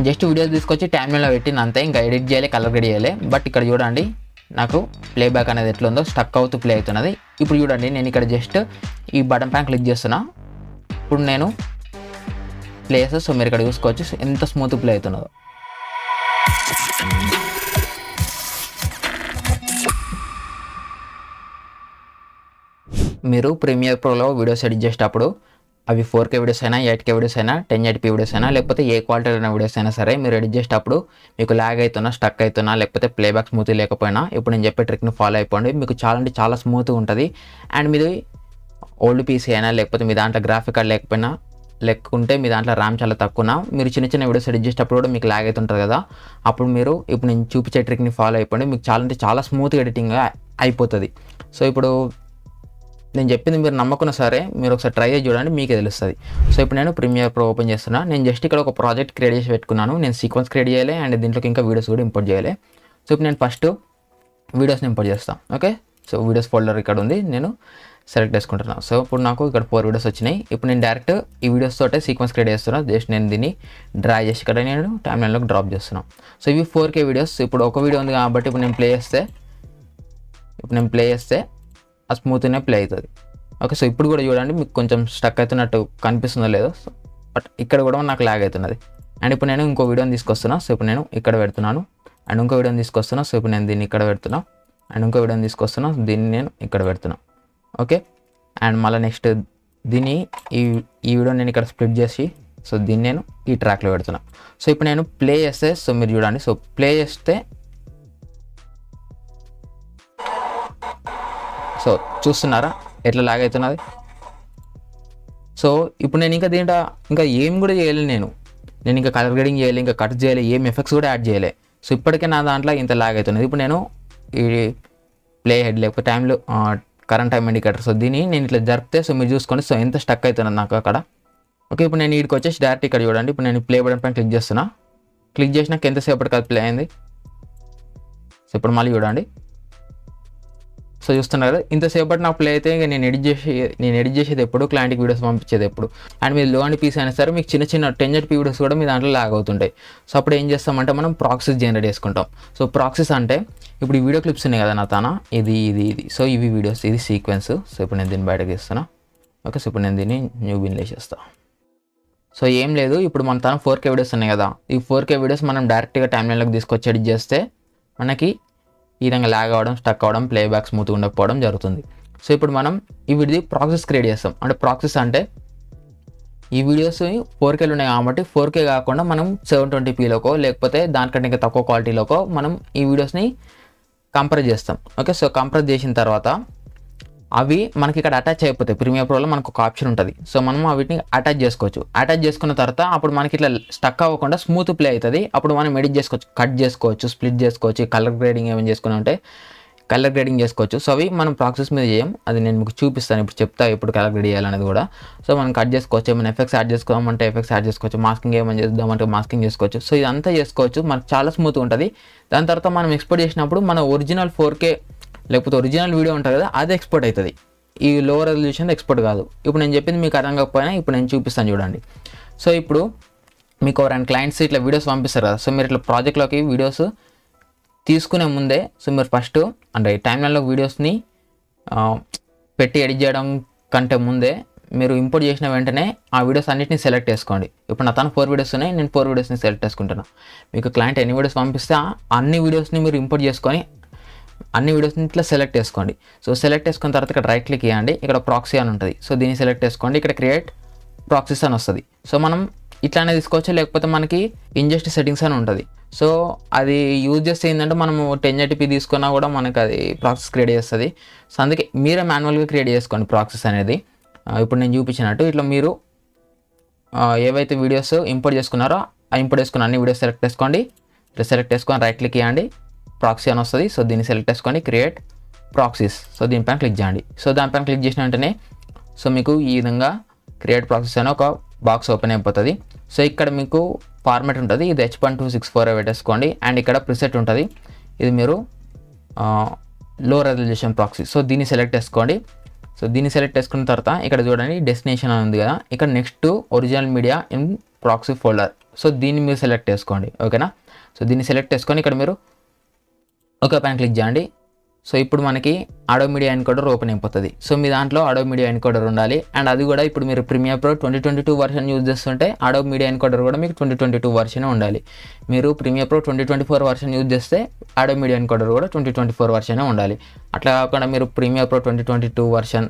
నేను just videos తీసుకొచ్చి టైమ్లైన్లో పెట్టిన అంతే, ఇంకా ఎడిట్ చేయాలి, కలర్ గ్రేడ్ చేయాలి. బట్ ఇక్కడ చూడండి నాకు ప్లేబ్యాక్ అనేది ఎట్లా ఉందో స్టక్ అవుతూ ప్లే అవుతున్నది. ఇప్పుడు చూడండి నేను ఇక్కడ జస్ట్ ఈ బటన్ పైన క్లిక్ చేస్తున్నా. ఇప్పుడు నేను ప్లేస్, సో మీరు ఇక్కడ చూసుకోవచ్చు ఎంత స్మూత్ ప్లే అవుతున్నదో. మీరు ప్రీమియర్ ప్రోలో వీడియోస్ ఎడిట్ చేసేటప్పుడు అవి 4K వీడియోస్ అయినా, 8K వీడియోస్ అయినా, 1080p వీడియోస్ అయినా, లేకపోతే ఏ క్వాలిటీ అయిన వీడియోస్ అయినా సరే మీరు ఎడిట్ చేసేటప్పుడు మీకు ల్యాగ్ అవుతున్నా, స్టక్ అవుతున్నా, లేకపోతే ప్లేబ్యాక్ స్మూత్ లేకపోయినా ఇప్పుడు నేను చెప్పే ట్రిక్ని ఫాలో అయిపోండి. మీకు చాలా అంటే చాలా స్మూత్గా ఉంటుంది. అండ్ మీది ఓల్డ్ పీసీ అయినా, లేకపోతే మీ దాంట్లో గ్రాఫిక్ కార్డ్ లేకుంటే మీ దాంట్లో ర్యామ్ చాలా తక్కువ, మీరు చిన్న చిన్న వీడియోస్ ఎడిట్ చేసేటప్పుడు కూడా మీకు ల్యాగ్ అవుతుంటుంది కదా, అప్పుడు మీరు ఇప్పుడు నేను చూపించే ట్రిక్ని ఫాలో అయిపోండి. మీకు చాలా అంటే చాలా స్మూత్గా ఎడిటింగ్ అయిపోతుంది. సో ఇప్పుడు నేను చెప్పింది మీరు నమ్మకున్నా సరే మీరు ఒకసారి ట్రై చేసి చూడండి, మీకే తెలుస్తుంది. సో ఇప్పుడు నేను ప్రీమియర్ ప్రో ఓపెన్ చేస్తున్నా. నేను జస్ట్ ఇక్కడ ఒక ప్రాజెక్ట్ క్రియేట్ చేసి పెట్టుకున్నాను. నేను సీక్వెన్స్ క్రియేట్ చేయాలి అండ్ దీంట్లోకి ఇంకా వీడియోస్ కూడా ఇంపోర్ట్ చేయాలి. సో ఇప్పుడు నేను ఫస్ట్ వీడియోస్ని ఇంపోర్ట్ చేస్తాను. ఓకే, సో వీడియోస్ ఫోల్డర్ ఇక్కడ ఉంది, నేను సెలెక్ట్ చేసుకుంటున్నాను. సో ఇప్పుడు నాకు ఇక్కడ 4 వీడియోస్ వచ్చినాయి. ఇప్పుడు నేను డైరెక్ట్ ఈ వీడియోస్ తోటే సీక్వెన్స్ క్రియేట్ చేస్తున్నాను. జస్ట్ నేను దీన్ని డ్రా చేసి ఇక్కడ నేను టైమ్లైన్లోకి డ్రాప్ చేస్తున్నాను. సో ఇవి 4K వీడియోస్. ఇప్పుడు ఒక వీడియో ఉంది కాబట్టి ఇప్పుడు నేను ప్లే చేస్తే ఆ స్మూత్గానే ప్లే అవుతుంది. ఓకే, సో ఇప్పుడు కూడా చూడండి మీకు కొంచెం స్టక్ అవుతున్నట్టు కనిపిస్తుందో లేదో, బట్ ఇక్కడ కూడా నాకు ల్యాగ్ అవుతున్నది. అండ్ ఇప్పుడు నేను ఇంకో వీడియోని తీసుకొస్తున్నా. సో ఇప్పుడు నేను ఇక్కడ పెడుతున్నాను. అండ్ ఇంకో వీడియోని తీసుకొస్తున్నా. సో ఇప్పుడు నేను దీన్ని ఇక్కడ పెడుతున్నా. అండ్ ఇంకో వీడియోని తీసుకొస్తున్నా, దీన్ని నేను ఇక్కడ పెడుతున్నా. ఓకే, అండ్ మళ్ళీ నెక్స్ట్ దీన్ని ఈ వీడియోని నేను ఇక్కడ స్ప్లిట్ చేసి, సో దీన్ని నేను ఈ ట్రాక్లో పెడుతున్నా. సో ఇప్పుడు నేను ప్లే చేస్తే, సో మీరు చూడండి, సో ప్లే చేస్తే సో చూస్తున్నారా ఎట్లా లాగ్ అవుతున్నది. సో ఇప్పుడు నేను ఇంకా ఏం కూడా చేయలేదు. నేను ఇంకా కలర్ గ్రేడింగ్ చేయాలి, ఇంకా కట్ చేయాలి, ఏం ఎఫెక్ట్స్ కూడా యాడ్ చేయలే. సో ఇప్పటికే నా దాంట్లో ఇంత లాగ్ అవుతున్నది. ఇప్పుడు నేను ఈ ప్లే హెడ్ లేకపోతే టైంలో కరెంట్ టైం ఇండికేటర్, సో దీన్ని నేను ఇట్లా జరిపితే సో మీరు చూసుకోండి సో ఎంత స్టక్ అవుతున్నది నాకు అక్కడ. ఓకే, ఇప్పుడు నేను వీడికి వచ్చేసి డైరెక్ట్ ఇక్కడ చూడండి. ఇప్పుడు నేను ప్లే బటన్ పైన క్లిక్ చేస్తున్నా. క్లిక్ చేసినాక ఎంతసేపటికి అది ప్లే అయింది. సో ఇప్పుడు మళ్ళీ చూడండి, సో చూస్తున్నారు కదా ఇంతసేపటి నాకు ప్లే అయితే నేను ఎడిట్ చేసేది ఎప్పుడు, క్లయింట్కి వీడియోస్ పంపించేది ఎప్పుడు. అండ్ మీరు లో అండ్ పీస్ అయినా సరే మీకు చిన్న 1080p వీడియోస్ కూడా మీ దాంట్లో లాగ్ అవుతుంటాయి. సో అప్పుడు ఏం చేస్తామంటే మనం ప్రాక్సీస్ జనరేట్ చేసుకుంటాం. సో ప్రాక్సీస్ అంటే ఇప్పుడు ఈ వీడియో క్లిప్స్ ఉన్నాయి కదా నా తాన, ఇది సో ఇవి వీడియోస్, ఇది సీక్వెన్స్. సో ఇప్పుడు నేను దీన్ని బయటకు తీస్తున్నా. ఓకే, సో ఇప్పుడు నేను దీన్ని న్యూ బిన్లో వేసేస్తాను. సో ఏం లేదు, ఇప్పుడు మన తన 4K వీడియోస్ ఉన్నాయి కదా, ఈ 4K వీడియోస్ మనం డైరెక్ట్గా టైమ్లైన్లోకి తీసుకొచ్చి ఎడిట్ చేస్తే మనకి ఈ విధంగా ల్యాగ్ అవ్వడం, స్టక్ అవ్వడం, ప్లేబ్యాక్ స్మూత్గా ఉండకపోవడం జరుగుతుంది. సో ఇప్పుడు మనం ఈ వీడియో ప్రాక్సీస్ క్రియేట్ చేస్తాం. అంటే ప్రాక్సీస్ అంటే ఈ వీడియోస్ 4Kలు ఉన్నాయి కాబట్టి 4K కాకుండా మనం 720pలోకో లేకపోతే దానికంటే ఇంకా తక్కువ క్వాలిటీలోకో మనం ఈ వీడియోస్ని కంప్రెస్ చేస్తాం. ఓకే, సో కంప్రెస్ చేసిన తర్వాత అవి మనకి ఇక్కడ అటాచ్ అయిపోతాయి. ప్రీమియర్ ప్రోలో మనకు ఒక ఆప్షన్ ఉంటుంది. సో మనం వీటిని అటాచ్ చేసుకోవచ్చు. అటాచ్ చేసుకున్న తర్వాత అప్పుడు మనకి ఇట్లా స్టక్ అవ్వకుండా స్మూత్ ప్లే అవుతుంది. అప్పుడు మనం ఎడిట్ చేసుకోవచ్చు, కట్ చేసుకోవచ్చు, స్ప్లిట్ చేసుకోవచ్చు, కలర్ గ్రేడింగ్ ఏమైనా చేసుకుని ఉంటే కలర్ గ్రేడింగ్ చేసుకోవచ్చు. సో అవి మనం ప్రాసెస్ మీద చేయం, అది నేను మీకు చూపిస్తాను. ఇప్పుడు చెప్తా ఎప్పుడు కలర్ గ్రేడ్ చేయాలనేది కూడా. సో మనం కట్ చేసుకోవచ్చు, ఏమైనా ఎఫెక్ట్స్ యాడ్ చేసుకోమంటే ఎఫెక్ట్స్ యాడ్ చేసుకోవచ్చు, మాస్కింగ్ ఏమైనా చేద్దామంటే మాస్కింగ్ చేసుకోవచ్చు. సో ఇదంతా చేసుకోవచ్చు, మనకు చాలా స్మూత్గా ఉంటుంది. దాని తర్వాత మనం ఎక్స్పోర్ట్ చేసినప్పుడు మన ఒరిజినల్ 4K లేకపోతే ఒరిజినల్ వీడియో ఉంటుంది కదా, అది ఎక్స్పోర్ట్ అవుతుంది. ఈ లో రెజల్యూషన్ ఎక్స్పోర్ట్ కాదు. ఇప్పుడు నేను చెప్పింది మీకు అర్థం కాకపోయినా ఇప్పుడు నేను చూపిస్తాను చూడండి. సో ఇప్పుడు మీకు ఎవరైనా క్లయింట్స్ ఇట్లా వీడియోస్ పంపిస్తారు కదా, సో మీరు ఇట్లా ప్రాజెక్ట్లోకి వీడియోస్ తీసుకునే ముందే సో మీరు ఫస్ట్ అంటే టైమ్లైన్లో వీడియోస్ని పెట్టి ఎడిట్ చేయడం కంటే ముందే మీరు ఇంపోర్ట్ చేసిన వెంటనే ఆ వీడియోస్ అన్నిటిని సెలెక్ట్ చేసుకోండి. ఇప్పుడు నా తను 4 వీడియోస్ ఉన్నాయి, నేను 4 వీడియోస్ని సెలెక్ట్ చేసుకుంటున్నాను. మీకు క్లయింట్ ఎన్ని వీడియోస్ పంపిస్తే అన్ని వీడియోస్ని మీరు ఇంపోర్ట్ చేసుకొని అన్ని వీడియోస్ని ఇట్లా సెలెక్ట్ చేసుకోండి. సో సెలెక్ట్ చేసుకున్న తర్వాత ఇక్కడ రైట్ క్లిక్ చేయండి, ఇక్కడ ప్రాక్సీ అని ఉంటుంది. సో దీన్ని సెలెక్ట్ చేసుకోండి, ఇక్కడ క్రియేట్ ప్రాక్సీస్ అని వస్తుంది. సో మనం ఇట్లానే తీసుకోవచ్చు, లేకపోతే మనకి ఇంజెస్ట్ సెట్టింగ్స్ అని ఉంటుంది. సో అది యూజ్ చేస్తే ఏంటంటే మనము 1080p తీసుకున్నా కూడా మనకు అది ప్రాక్సీస్ క్రియేట్ చేస్తుంది. సో అందుకే మీరే మాన్యువల్గా క్రియేట్ చేసుకోండి ప్రాక్సీస్ అనేది. ఇప్పుడు నేను చూపించినట్టు ఇట్లా మీరు ఏవైతే వీడియోస్ ఇంపోర్ట్ చేసుకున్నారో ఆ ఇంపోర్ట్ చేసుకున్న అన్ని వీడియోస్ సెలెక్ట్ చేసుకోండి. ఇట్లా సెలెక్ట్ చేసుకొని రైట్ క్లిక్ చేయండి, ప్రాక్సీ అని వస్తుంది. సో దీన్ని సెలెక్ట్ చేసుకోండి, క్రియేట్ ప్రాక్సీస్. సో దీనిపైన క్లిక్ చేయండి. సో దానిపైన క్లిక్ చేసిన వెంటనే సో మీకు ఈ విధంగా క్రియేట్ ప్రాక్సీస్ అని ఒక బాక్స్ ఓపెన్ అయిపోతుంది. సో ఇక్కడ మీకు ఫార్మాట్ ఉంటుంది, ఇది H.264 పెట్టేసుకోండి. అండ్ ఇక్కడ ప్రిసెట్ ఉంటుంది, ఇది మీరు లో రెజల్యూషన్ ప్రాక్సీ. సో దీన్ని సెలెక్ట్ చేసుకోండి. సో దీన్ని సెలెక్ట్ చేసుకున్న తర్వాత ఇక్కడ చూడండి డెస్టినేషన్ అని ఉంది కదా, ఇక్కడ next original media in proxy folder so దీన్ని మీరు సెలెక్ట్ చేసుకోండి. ఓకేనా. సో దీన్ని సెలెక్ట్ చేసుకొని ఇక్కడ మీరు ఓకే పైన క్లిక్ చేయండి. సో ఇప్పుడు మనకి అడోబ్ మీడియా ఎన్కోడర్ ఓపెన్ అయిపోతుంది. సో మీ దాంట్లో అడోబ్ మీడియా ఎన్కోడర్ ఉండాలి. అండ్ అది కూడా ఇప్పుడు మీరు ప్రీమియర్ ప్రో 2022 వర్షన్ యూజ్ చేస్తుంటే అడోబ్ మీడియా ఎన్కోడర్ కూడా మీకు 2022 వర్షన్ ఉండాలి. మీరు ప్రీమియర్ ప్రో 2024 వర్షన్ యూజ్ చేస్తే అడోబ్ మీడియా ఎన్కోడర్ కూడా 2024 వర్షనే ఉండాలి. అట్లా కాకుండా మీరు ప్రీమియర్ ప్రో 2022 వర్షన్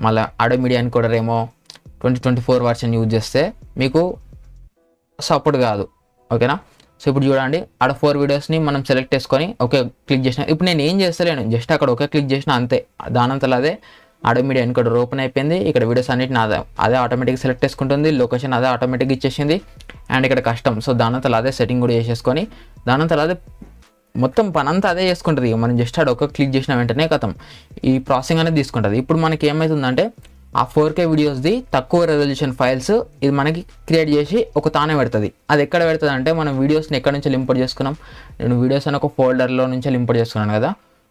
మళ్ళీ అడోబ్ మీడియా ఎన్కోడర్ ఏమో 2024 వర్షన్ యూజ్ చేస్తే మీకు సపోర్ట్ కాదు. ఓకేనా. సో ఇప్పుడు చూడండి ఆడ 4 వీడియోస్ని మనం సెలెక్ట్ చేసుకొని ఓకే క్లిక్ చేసిన. ఇప్పుడు నేను ఏం చేస్తలేను, జస్ట్ అక్కడ ఓకే క్లిక్ చేసిన అంతే. దానంతలో అదే అడోబ్ మీడియా ఎన్కోడర్ ఓపెన్ అయిపోయింది. ఇక్కడ వీడియోస్ అన్నిటిని అదే ఆటోమేటిక్గా సెలెక్ట్ చేసుకుంటుంది. లొకేషన్ అదే ఆటోమేటిక్గా ఇచ్చేసింది. అండ్ ఇక్కడ కస్టమ్, సో దానంతలో అదే సెట్టింగ్ కూడా చేసేసుకొని దానంతలో అదే మొత్తం పని అంతా అదే చేసుకుంటుంది. ఇక మనం జస్ట్ ఆడ ఒక క్లిక్ చేసిన వెంటనే కథం ఈ ప్రాసెసింగ్ అనేది తీసుకుంటుంది. ఇప్పుడు మనకి ఏమవుతుందంటే ఆ 4K వీడియోస్ది తక్కువ రెజల్యూషన్ ఫైల్స్ ఇది మనకి క్రియేట్ చేసి ఒక తానే పెడుతుంది. అది ఎక్కడ పెడుతుంది అంటే మనం వీడియోస్ని ఎక్కడి నుంచి ఇంపోర్ట్ చేసుకున్నాం, నేను వీడియోస్ అని ఒక ఫోల్డర్లో నుంచి ఇంపోర్ట్ చేసుకున్నాను కదా,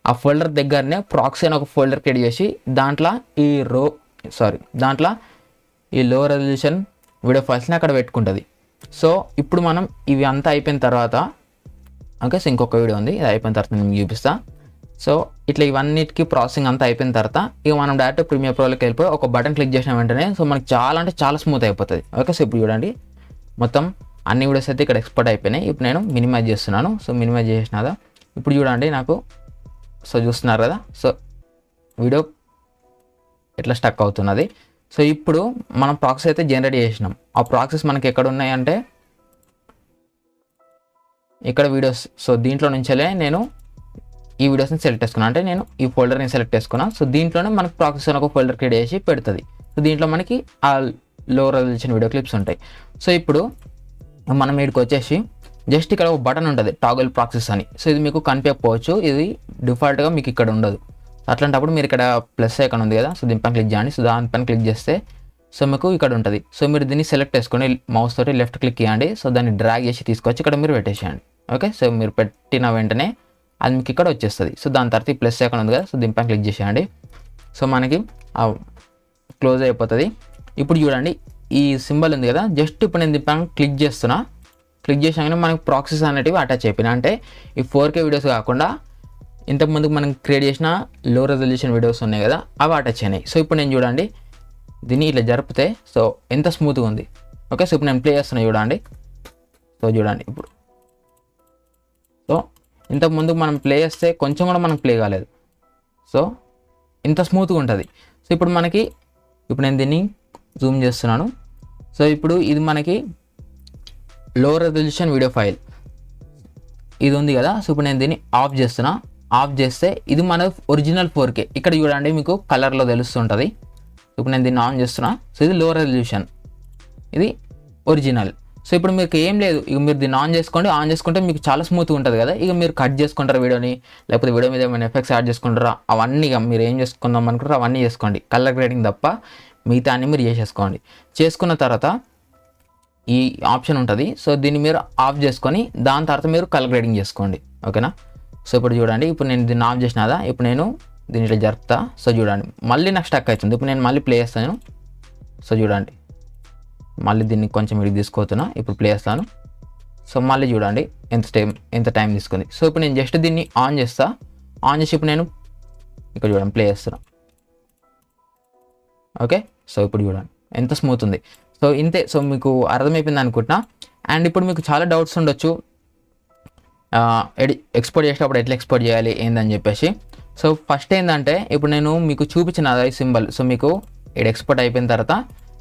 ఆ ఫోల్డర్ దగ్గరనే ప్రాక్సీ అని ఒక ఫోల్డర్ క్రియేట్ చేసి దాంట్లో ఈ లో రెజల్యూషన్ వీడియో ఫైల్స్ని అక్కడ పెట్టుకుంటుంది. సో ఇప్పుడు మనం ఇవి అంతా అయిపోయిన తర్వాత ఓకే, సో ఇంకొక వీడియో ఉంది, ఇది అయిపోయిన తర్వాత నేను చూపిస్తా. సో ఇట్లా ఇవన్నిటికీ ప్రాసెసింగ్ అంతా అయిపోయిన తర్వాత ఇక మనం డైరెక్ట్ ప్రీమియర్ ప్రోలోకి వెళ్ళిపోయి ఒక బటన్ క్లిక్ చేసిన వెంటనే సో మనకి చాలా అంటే చాలా స్మూత్ అయిపోతుంది. ఓకే. సో ఇప్పుడు చూడండి మొత్తం అన్ని వీడియోస్ అయితే ఇక్కడ ఎక్స్పోర్ట్ అయిపోయినాయి. ఇప్పుడు నేను మినిమైజ్ చేస్తున్నాను. సో మినిమైజ్ చేసినాదా ఇప్పుడు చూడండి నాకు సో చూస్తున్నారు కదా, సో వీడియో ఎట్లా స్టక్ అవుతున్నది. సో ఇప్పుడు మనం ప్రాక్సీ అయితే జనరేట్ చేసినాం. ఆ ప్రాక్సెస్ మనకి ఎక్కడ ఉన్నాయంటే ఇక్కడ వీడియోస్. సో దీంట్లో నుంచే నేను ఈ వీడియోస్ని సెలెక్ట్ చేసుకున్నాను, అంటే నేను ఈ ఫోల్డర్ని సెలెక్ట్ చేసుకున్నాను. సో దీంట్లోనే మనకి ప్రాక్సెస్ అని ఒక ఫోల్డర్ క్రియేట్ చేసి పెడుతుంది. సో దీంట్లో మనకి ఆ లో రెజల్యూషన్ వీడియో క్లిప్స్ ఉంటాయి. సో ఇప్పుడు మనం వీడికి వచ్చేసి జస్ట్ ఇక్కడ ఒక బటన్ ఉంటుంది టాగల్ ప్రాక్సెస్ అని. సో ఇది మీకు కనిపించకపోవచ్చు, ఇది డిఫాల్ట్గా మీకు ఇక్కడ ఉండదు. అట్లాంటప్పుడు మీరు ఇక్కడ ప్లస్ ఐకాన్ ఉంది కదా, సో దీనిపైన క్లిక్ చేయండి. సో దానిపైన క్లిక్ చేస్తే సో మీకు ఇక్కడ ఉంటుంది. సో మీరు దీన్ని సెలెక్ట్ చేసుకొని మౌస్ తోటి లెఫ్ట్ క్లిక్ చేయండి. సో దాన్ని డ్రాగ్ చేసి తీసుకొచ్చి ఇక్కడ మీరు పెట్టేసేయండి. ఓకే. సో మీరు పెట్టిన వెంటనే అది మీకు ఇక్కడ వచ్చేస్తుంది. సో దాని తర్వాత ఈ ప్లస్ ఐకాన్ ఉంది కదా, సో దీనిపైన క్లిక్ చేసేయండి. సో మనకి క్లోజ్ అయిపోతుంది. ఇప్పుడు చూడండి ఈ సింబల్ ఉంది కదా, జస్ట్ ఇప్పుడు నేను దీనిపైన క్లిక్ చేస్తున్నా. క్లిక్ చేసాగానే మనకి ప్రాక్సెస్ అనేటివి అటాచ్ అయిపోయినాయి. అంటే ఈ 4K వీడియోస్ కాకుండా ఇంతకుముందుకు మనం క్రియేట్ చేసిన లో రెజల్యూషన్ వీడియోస్ ఉన్నాయి కదా, అవి అటాచ్ అయినాయి. సో ఇప్పుడు నేను చూడండి దీన్ని ఇట్లా జరిపితే సో ఎంత స్మూత్గా ఉంది. ఓకే. సో ఇప్పుడు నేను ప్లే చేస్తున్నా చూడండి. సో చూడండి ఇప్పుడు సో ఇంతకుముందు మనం ప్లే చేస్తే కొంచెం కూడా మనకు ప్లే కాలేదు. సో ఇంత స్మూత్గా ఉంటుంది. సో ఇప్పుడు మనకి ఇప్పుడు నేను దీన్ని జూమ్ చేస్తున్నాను. సో ఇప్పుడు ఇది మనకి లో రెజల్యూషన్ వీడియో ఫైల్ ఇది ఉంది కదా. సో ఇప్పుడు నేను దీన్ని ఆఫ్ చేస్తున్నా. ఆఫ్ చేస్తే ఇది మన ఒరిజినల్ 4K. ఇక్కడ చూడండి మీకు కలర్లో తెలుస్తుంటుంది. ఇప్పుడు నేను దీన్ని ఆన్ చేస్తున్నా. సో ఇది లో రెజల్యూషన్, ఇది ఒరిజినల్. సో ఇప్పుడు మీకు ఏం లేదు, ఇక మీరు దీన్ని ఆన్ చేసుకోండి. ఆన్ చేసుకుంటే మీకు చాలా స్మూత్గా ఉంటుంది కదా. ఇక మీరు కట్ చేసుకుంటారు వీడియోని, లేకపోతే వీడియో మీద ఏమైనా ఎఫెక్ట్స్ యాడ్ చేసుకుంటారా, అవన్నీ ఇక మీరు ఏం చేసుకుందాం అనుకుంటారో అవన్నీ చేసుకోండి. కలర్ గ్రేడింగ్ తప్ప మిగతా అన్ని మీరు చేసేసుకోండి. చేసుకున్న తర్వాత ఈ ఆప్షన్ ఉంటుంది. సో దీన్ని మీరు ఆఫ్ చేసుకొని దాని తర్వాత మీరు కలర్ గ్రేడింగ్ చేసుకోండి. ఓకేనా. సో ఇప్పుడు చూడండి ఇప్పుడు నేను దీన్ని ఆఫ్ చేసినాదా, ఇప్పుడు నేను దీన్ని ఇట్లా జరుపుతా. సో చూడండి మళ్ళీ నాకు స్టక్ అవుతుంది. ఇప్పుడు నేను మళ్ళీ ప్లే చేస్తాను. సో చూడండి మళ్ళీ దీన్ని కొంచెం వీడికి తీసుకోతున్నా. ఇప్పుడు ప్లే చేస్తాను. సో మళ్ళీ చూడండి ఎంత టైం తీసుకుంది. సో ఇప్పుడు నేను జస్ట్ దీన్ని ఆన్ చేస్తా. ఆన్ చేసి ఇప్పుడు నేను ఇక్కడ చూడండి ప్లే చేస్తున్నా. ఓకే. సో ఇప్పుడు చూడండి ఎంత స్మూత్ ఉంది. సో ఇంతే. సో మీకు అర్థమైపోయింది అనుకుంటున్నా. అండ్ ఇప్పుడు మీకు చాలా డౌట్స్ ఉండొచ్చు, ఎక్స్పోర్ట్ చేసేటప్పుడు ఎట్లా ఎక్స్పోర్ట్ చేయాలి ఏందని చెప్పేసి. సో ఫస్ట్ ఏంటంటే ఇప్పుడు నేను మీకు చూపించిన ఈ సింబల్. సో మీకు ఇది ఎక్స్పోర్ట్ అయిపోయిన తర్వాత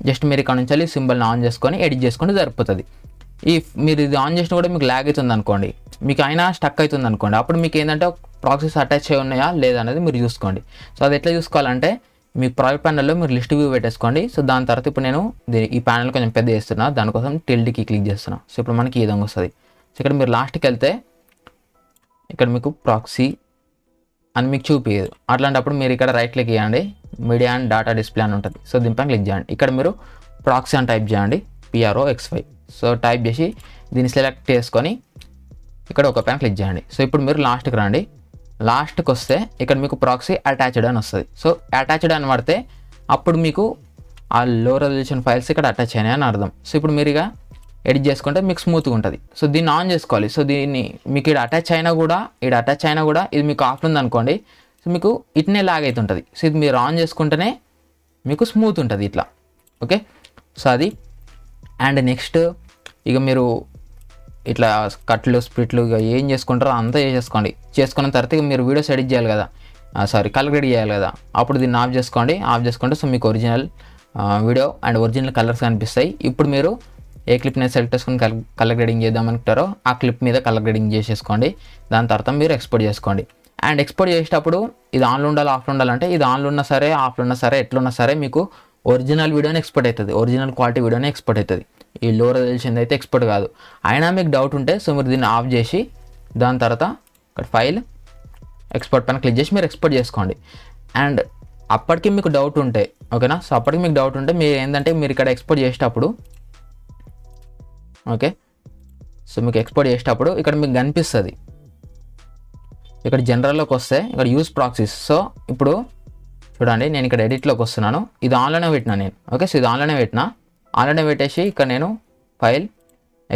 జస్ట్ మీరు ఇక్కడ నుంచి సింబల్ని ఆన్ చేసుకొని ఎడిట్ చేసుకుంటే సరిపోతుంది. మీరు ఇది ఆన్ చేసినా కూడా మీకు ల్యాగ్ అవుతుంది అనుకోండి, మీకు అయినా స్టక్ అవుతుంది అనుకోండి, అప్పుడు మీకు ఏంటంటే ప్రాక్సెస్ అటాచ్ అయి ఉన్నాయా లేదా అనేది మీరు చూసుకోండి. సో అది ఎట్లా చూసుకోవాలంటే మీకు ప్రాజెక్ట్ ప్యానల్లో మీరు లిస్ట్ వ్యూ పెట్టేసుకోండి. సో దాని తర్వాత ఇప్పుడు నేను ఈ ప్యానల్ కొంచెం పెద్ద చేస్తున్నా, దానికోసం టిల్డ్కి క్లిక్ చేస్తున్నా. సో ఇప్పుడు మనకి ఈ విధంగా వస్తుంది. సో ఇక్కడ మీరు లాస్ట్కి వెళ్తే ఇక్కడ మీకు ప్రాక్సీ అని మీకు చూపించదు. అట్లాంటప్పుడు మీరు ఇక్కడ రైట్ క్లిక్ చేయండి, మీడియా అండ్ డాటా డిస్ప్లే అని ఉంటుంది. సో దీనిపైన క్లిక్ చేయండి. ఇక్కడ మీరు ప్రాక్సీ అని టైప్ చేయండి, PROXY. సో టైప్ చేసి దీన్ని సెలెక్ట్ చేసుకొని ఇక్కడ ఒక పైన క్లిక్ చేయండి. సో ఇప్పుడు మీరు లాస్ట్కి రండి. లాస్ట్కి వస్తే ఇక్కడ మీకు ప్రాక్సీ అటాచ్డ్ అని వస్తుంది. సో అటాచ్డ్ అని పడితే అప్పుడు మీకు ఆ లో రెజల్యూషన్ ఫైల్స్ ఇక్కడ అటాచ్ అయినాయి అని అర్థం. సో ఇప్పుడు మీరు ఇక ఎడిట్ చేసుకుంటే మీకు స్మూత్గా ఉంటుంది. సో దీన్ని ఆన్ చేసుకోవాలి. సో దీన్ని మీకు ఇక్కడ అటాచ్ అయినా కూడా ఇది మీకు ఆఫ్ ఉందనుకోండి, సో మీకు ఇట్నే లాగ్ అవుతుంటుంది. సో ఇది మీరు ఆన్ చేసుకుంటేనే మీకు స్మూత్ ఉంటుంది ఇట్లా. ఓకే, సో అది. అండ్ నెక్స్ట్ ఇక మీరు ఇట్లా కట్లు స్ప్లిట్లు ఇక ఏం చేసుకుంటారో అంతా చేసేసుకోండి. చేసుకున్న తర్వాత ఇక మీరు వీడియోస్ ఎడిట్ చేయాలి కదా, కలర్ గ్రేడ్ చేయాలి కదా, అప్పుడు దీన్ని ఆఫ్ చేసుకోండి. ఆఫ్ చేసుకుంటే సో మీకు original video and original colours కనిపిస్తాయి. ఇప్పుడు మీరు ఏ క్లిప్ని సెలెక్ట్ చేసుకుని కలర్ గ్రేడింగ్ చేద్దామనుకుంటారో ఆ క్లిప్ మీద కలర్ గ్రేడింగ్ చేసేసుకోండి. దాని తర్వాత మీరు ఎక్స్పోర్ట్ చేసుకోండి. అండ్ ఎక్స్పోర్ట్ చేసేటప్పుడు ఇది ఆన్లో ఉండాలి ఆఫ్లో ఉండాలంటే, ఇది ఆన్లో ఉన్నా సరే ఆఫ్లో ఉన్నా సరే ఎట్లున్నా సరే మీకు ఒరిజినల్ వీడియోనే ఎక్స్పోర్ట్ అవుతుంది, ఒరిజినల్ క్వాలిటీ వీడియోనే ఎక్స్పోర్ట్ అవుతుంది. ఈ లో రెజల్యూషన్ అయితే ఎక్స్పోర్ట్ కాదు. అయినా మీకు డౌట్ ఉంటే సో మీరు దీన్ని ఆఫ్ చేసి దాని తర్వాత ఇక్కడ ఫైల్ ఎక్స్పోర్ట్ పైన క్లిక్ చేసి మీరు ఎక్స్పోర్ట్ చేసుకోండి. అండ్ అప్పటికి మీకు డౌట్ ఉంటే ఓకేనా, సో అప్పటికి మీకు డౌట్ ఉంటే మీరు ఏంటంటే మీరు ఇక్కడ ఎక్స్పోర్ట్ చేసేటప్పుడు ఓకే, సో మీకు ఎక్స్పోర్ట్ చేసేటప్పుడు ఇక్కడ మీకు కనిపిస్తుంది, ఇక్కడ జనరల్లోకి వస్తే ఇక్కడ యూజ్ ప్రాక్సీస్. సో ఇప్పుడు చూడండి నేను ఇక్కడ ఎడిట్లోకి వస్తున్నాను, ఇది ఆన్లోనే పెట్టినా నేను. ఓకే, సో ఇది ఆన్లోనే పెట్టేసి ఇక్కడ నేను ఫైల్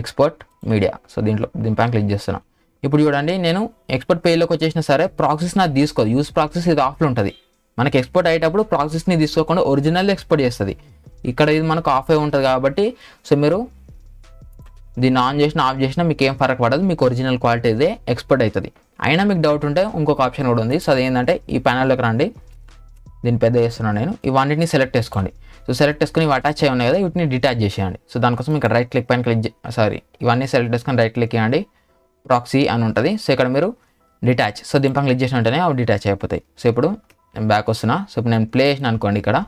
ఎక్స్పోర్ట్ మీడియా, సో దీనిపైన క్లిక్ చేస్తున్నా. ఇప్పుడు చూడండి నేను ఎక్స్పోర్ట్ పేజ్లోకి వచ్చేసినా సరే ప్రాక్సీస్ నాకు తీసుకోదు, యూజ్ ప్రాక్సీస్ ఇది ఆఫ్లో ఉంటుంది. మనకి ఎక్స్పోర్ట్ అయ్యేటప్పుడు ప్రాక్సీస్ని తీసుకోకుండా ఒరిజినల్ ఎక్స్పోర్ట్ చేస్తుంది. ఇక్కడ ఇది మనకు ఆఫ్ అయి ఉంటుంది కాబట్టి సో మీరు దీన్ని ఆన్ చేసినా ఆఫ్ చేసినా మీకు ఏం ఫరక్ పడదు, మీకు ఒరిజినల్ క్వాలిటీ ఇదే ఎక్స్పోర్ట్ అవుతుంది. అయినా మీకు డౌట్ ఉంటే ఇంకొక ఆప్షన్ కూడా ఉంది. సో అదేంటంటే ఈ ప్యానల్లోకి రండి, దీన్ని పెద్ద చేస్తున్నాను నేను, ఇవన్నిటిని సెలెక్ట్ చేసుకోండి. సో సెలెక్ట్ చేసుకుని ఇవి అటాచ్ అయి ఉన్నాయి కదా, వీటిని డిటాచ్ చేసేయండి. సో దానికోసం ఇక్కడ రైట్ క్లిక్ పైన ఇవన్నీ సెలెక్ట్ చేసుకొని రైట్ క్లిక్ చేయండి, ప్రాక్సీ అని ఉంటుంది. సో ఇక్కడ మీరు డిటాచ్, సో దీనిపైన క్లిక్ చేసిన వెంటనే అవి డిటాచ్ అయిపోతాయి. సో ఇప్పుడు నేను బ్యాక్ వస్తున్నా, సో ఇప్పుడు నేను ప్లే చేసిన అనుకోండి ఇక్కడ,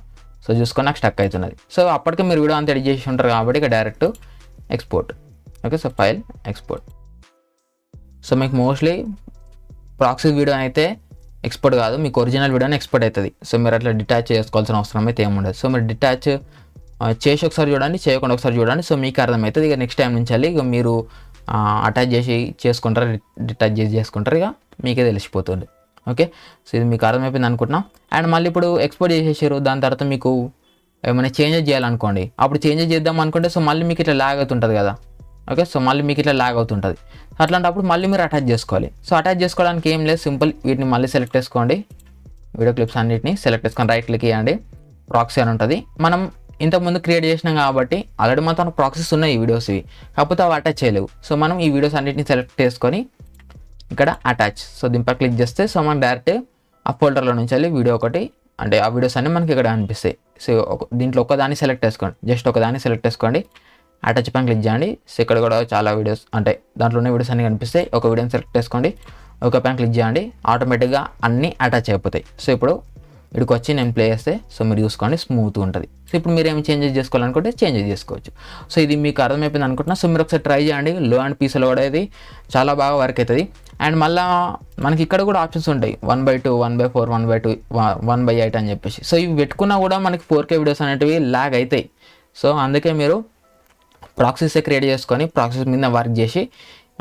సో చూసుకొని నాకు స్టక్ అవుతున్నది. సో అప్పటికే మీరు వీడియో అంతా ఎడిట్ చేసి ఉంటారు కాబట్టి ఇక direct export. Okay, so file export. So మీకు మోస్ట్లీ ప్రాక్సీ వీడియో అయితే ఎక్స్పోర్ట్ కాదు, మీకు ఒరిజినల్ వీడియోని ఎక్స్పోర్ట్ అవుతుంది. సో మీరు అట్లా డిటాచ్ చేసుకోవాల్సిన అవసరం అయితే ఏముండదు. సో మీరు డిటాచ్ చేసి ఒకసారి చూడండి, చేయకుండా ఒకసారి చూడండి, సో మీకు అర్థమవుతుంది. ఇక నెక్స్ట్ టైం నుంచి ఇక మీరు అటాచ్ చేసి చేసుకుంటారు, డిటాచ్ చేసి చేసుకుంటారు, ఇక మీకే తెలిసిపోతుంది. ఓకే, సో ఇది మీకు అర్థమైపోయింది అనుకుంటున్నా. అండ్ మళ్ళీ ఇప్పుడు ఎక్స్పోర్ట్ చేసేసారు, దాని తర్వాత మీకు ఏమైనా చేంజెస్ చేయాలనుకోండి, అప్పుడు చేంజెస్ చేద్దాం అనుకుంటే సో మళ్ళీ మీకు ఇట్లా లాగ్ అవుతుంటుంది కదా. ఓకే, సో మళ్ళీ మీకు ఇట్లా లాగ్ అవుతుంటుంది. అట్లాంటప్పుడు మళ్ళీ మీరు అటాచ్ చేసుకోవాలి. సో అటాచ్ చేసుకోవడానికి ఏం లేదు, సింపుల్ వీటిని మళ్ళీ సెలెక్ట్ చేసుకోండి, వీడియో క్లిప్స్ అన్నిటిని సెలెక్ట్ చేసుకొని రైట్ క్లిక్ చేయండి, ప్రాక్సీ అని ఉంటుంది. మనం ఇంతకుముందు క్రియేట్ చేసినాం కాబట్టి ఆల్రెడీ మన ప్రాక్సీస్ ఉన్నాయి ఈ వీడియోస్ ఇవి, కాకపోతే అవి అటాచ్ చేయలేవు. సో మనం ఈ వీడియోస్ అన్నిటిని సెలెక్ట్ చేసుకొని ఇక్కడ అటాచ్, సో దీనిపై క్లిక్ చేస్తే సో మనం డైరెక్ట్ ఆ ఫోల్డర్లో నుంచి వెళ్ళి వీడియో ఒకటి అంటే ఆ వీడియోస్ అన్నీ మనకి ఇక్కడ అనిపిస్తాయి. సో దీంట్లో ఒకదాన్ని సెలెక్ట్ చేసుకోండి, జస్ట్ ఒకదాన్ని సెలెక్ట్ చేసుకోండి, అటాచ్ పైన క్లిక్ చేయండి. సో ఇక్కడ కూడా చాలా వీడియోస్ అంటే దాంట్లో ఉన్న వీడియోస్ అన్నీ కనిపిస్తాయి. ఒక వీడియోని సెలెక్ట్ చేసుకోండి, ఒక పైన క్లిక్ చేయండి, ఆటోమేటిక్గా అన్నీ అటాచ్ అయిపోతాయి. సో ఇప్పుడు ఇక్కడికి వచ్చి నేను ప్లే చేస్తే సో మీరు చూసుకోండి స్మూత్గా ఉంటుంది. సో ఇప్పుడు మీరు ఏమి చేంజెస్ చేసుకోవాలనుకుంటే చేంజెస్ చేసుకోవచ్చు. సో ఇది మీకు అర్థమైపోయింది అనుకుంటున్నా. సో మీరు ఒకసారి ట్రై చేయండి, లో అండ్ పీస్లో కూడా ఇది చాలా బాగా వర్క్ అవుతుంది. అండ్ మళ్ళీ మనకి ఇక్కడ కూడా ఆప్షన్స్ ఉంటాయి, 1/2, 1/4, 1/2, 1/8 అని చెప్పేసి. సో ఇవి పెట్టుకున్నా కూడా మనకి 4K వీడియోస్ అనేటివి ల్యాగ్ అవుతాయి. సో అందుకే మీరు ప్రాక్సీసే క్రియేట్ చేసుకొని ప్రాసెస్ మీద వర్క్ చేసి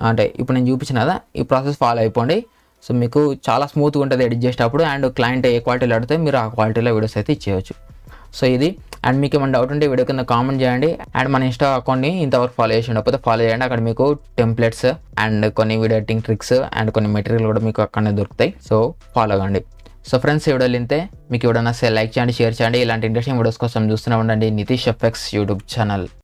అంటే ఇప్పుడు నేను చూపించిన కదా ఈ ప్రాసెస్ ఫాలో అయిపోండి. సో మీకు చాలా స్మూత్గా ఉంటుంది ఎడిట్ చేసేటప్పుడు. అండ్ క్లయింట్ ఏ క్వాలిటీలో అడిగితే మీరు ఆ క్వాలిటీలో వీడియోస్ అయితే ఇచ్చేయచ్చు. సో ఇది. అండ్ మీకు ఏమైనా డౌట్ ఉంటే వీడియో కింద కామెంట్ చేయండి. అండ్ మన ఇన్స్టా అకౌంట్ని ఇంతవరకు ఫాలో చేసి ఉండకపోతే ఫాలో చేయండి. అక్కడ మీకు టెంప్లెట్స్ అండ్ కొన్ని వీడియో ఎడిటింగ్ ట్రిక్స్ అండ్ కొన్ని మెటీరియల్ కూడా మీకు అక్కడనే దొరుకుతాయి. సో ఫాలో కండి. సో ఫ్రెండ్స్, ఈ వీడియోలు ఇంతే. మీకు ఎవడన్నా లైక్ చేయండి, షేర్ చేయండి. ఇలాంటి ఇంట్రెస్టింగ్ వీడియోస్ కోసం చూస్తూనే ఉండండి నితీష్ ఎఫ్ఎక్స్ యూట్యూబ్ ఛానల్.